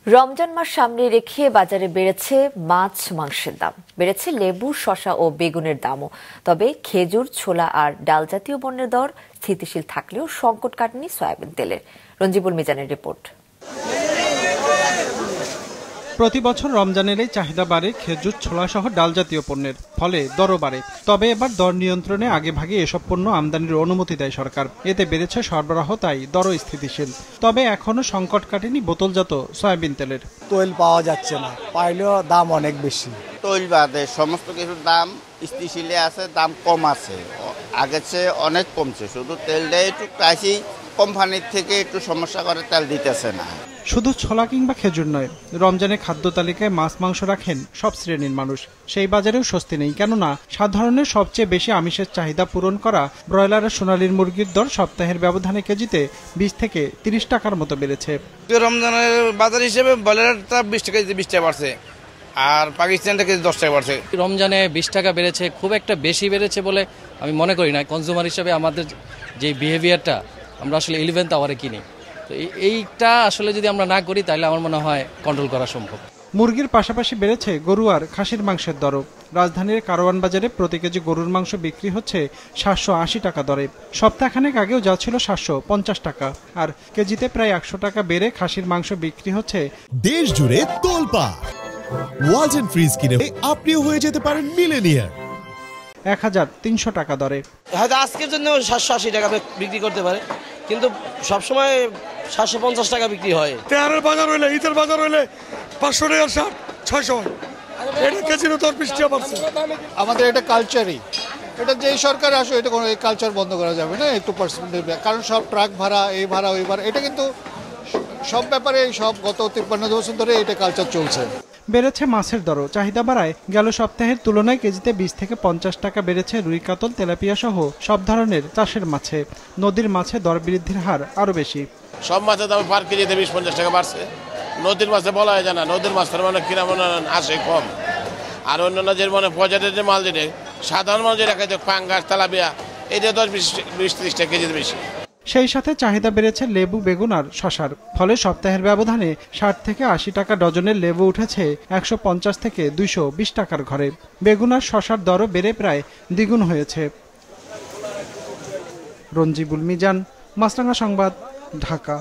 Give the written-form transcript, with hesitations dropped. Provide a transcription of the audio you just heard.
রমজান মাস সামনে রেখে বাজারে বেড়েছে মাছ মাংসের দাম, বেড়েছে লেবু, শসা ও বেগুনের দামও। তবে খেজুর, ছোলা আর ডাল জাতীয় পণ্যের দর স্থিতিশীল থাকলেও সংকট কাটেনি সয়াবিন তেলের। রঞ্জিবুল মিজানের রিপোর্ট। প্রতি বছর রমজানের এই চাহিদা বাড়ে খেজুর, ছোলা সহ ডাল জাতীয় পণ্যের, ফলে দরও বাড়ে। তবে এবার দর নিয়ন্ত্রণে আগেভাগে এসব পণ্য আমদানির অনুমতি দেয় সরকার। এতে বেড়েছে সরবরাহ, তাই দরও স্থিতিশীল। তবে এখনো সংকট কাটেনি বোতলজাত সয়াবিন তেলের। তৈল পাওয়া যাচ্ছে না, পাইলেও দাম অনেক বেশি। তৈল বাদে সমস্ত কিছুর দাম স্থিতিশীলে আছে, দাম কম আছে, আগের চেয়ে অনেক কমছে। শুধু তেলটাই একটু প্রাইসই কোম্পানির থেকে একটু সমস্যা করে তেল দিতেছে না। শুধু ছোলা কিংবা খেজুর নয়, রমজানে খাদ্য তালিকায় মাছ মাংস রাখেন সব শ্রেণীর মানুষ। সেই বাজারেও স্বস্তি নেই, কেননা সাধারণের সবচেয়ে বেশি আমিষের চাহিদা পূরণ করা ব্রয়লার আর সোনালীর মুরগির দর সপ্তাহের ব্যবধানে কেজিতে 20 থেকে 30 টাকার মতো বেড়েছে। রমজানের বাজার হিসেবে ব্রয়লারটা 20 টাকা 20 টাকা বাড়ছে, আর পাকিস্তানটা কেজি 10 টাকা বাড়ছে। রমজানে 20 টাকা বেড়েছে, খুব একটা বেশি বেড়েছে বলে আমি মনে করি না। কনজিউমার হিসেবে আমাদের যে বিহেভিয়ারটা, আমরা আসলে 11th আওয়ারে কিনি, তো এইটা আসলে যদি আমরা না করি তাহলে আমার মনে হয় কন্ট্রোল করা সম্ভব। মুরগির পাশাপাশি বেড়েছে গরু আর খাসির মাংসের দরও। রাজধানীর কারওয়ান বাজারে প্রতি কেজি গরুর মাংস বিক্রি হচ্ছে 780 টাকা দরে। সপ্তাহখানেক আগেও যা ছিল 750 টাকা, আর কেজিতে প্রায় 100 টাকা বেড়ে খাসির মাংস বিক্রি হচ্ছে দেশ জুড়ে তোলপাড়। ওয়ালটন ফ্রিজ কিনে আপনিও হয়ে যেতে পারেন মিলেনিয়ার। 1300 টাকা দরে। হয়তো আজকের জন্য 780 টাকা বিক্রি করতে পারে, কিন্তু সবসময় 750 টাকা বিক্রি হয়। তেহারের বাজার হইলে, ঈদের বাজার হইলে 500 টাকার 600, এটা কেজির দর 20 টাকা বাড়ছে। আমাদের এটা কালচারই, এটা যেই সরকার আসে এটা কোনো এই কালচার বন্ধ করা যাবে না, একটু পার্সেন্টেজ, কারণ সব ট্রাক ভাড়া, এই ভাড়া ওই ভাড়া, এটা কিন্তু সব ব্যাপারে সব গত 53 বছর ধরে এটা কালচার চলছে। বেড়েছে মাছের দরও। চাহিদা বাড়ায় গেল সপ্তাহের তুলনায় কেজিতে 20 থেকে 50 টাকা বেড়েছে রুই, কাতল, তেলাপিয়া সহ সব ধরনের চাষের মাছে। নদীর মাছে দর বৃদ্ধির হার আরো বেশি। সব মাছের দাম পার কেজিতে 20-50 টাকা বাড়ছে। নদীর মাছে বলা হয় না, নদীর মাছের মানে কিনা মনে আসে কম, আর অন্যান্য যে মানে প্রজাতির যে মাল, যেটা সাধারণ মাল যেটা খাইতে পাঙ্গাস, তেলাপিয়া, এটা 10-20-30 টাকা কেজিতে বেশি। সেই সাথে চাহিদা বেড়েছে লেবু, বেগুন আর শসার। ফলে সপ্তাহের ব্যবধানে 60 থেকে 80 টাকা ডজনের লেবু উঠেছে 150 থেকে 220 টাকার ঘরে। বেগুন আর শসার দরও বেড়ে প্রায় দ্বিগুণ হয়েছে। রঞ্জিবুল মিজান, মাছরাঙা সংবাদ, ঢাকা।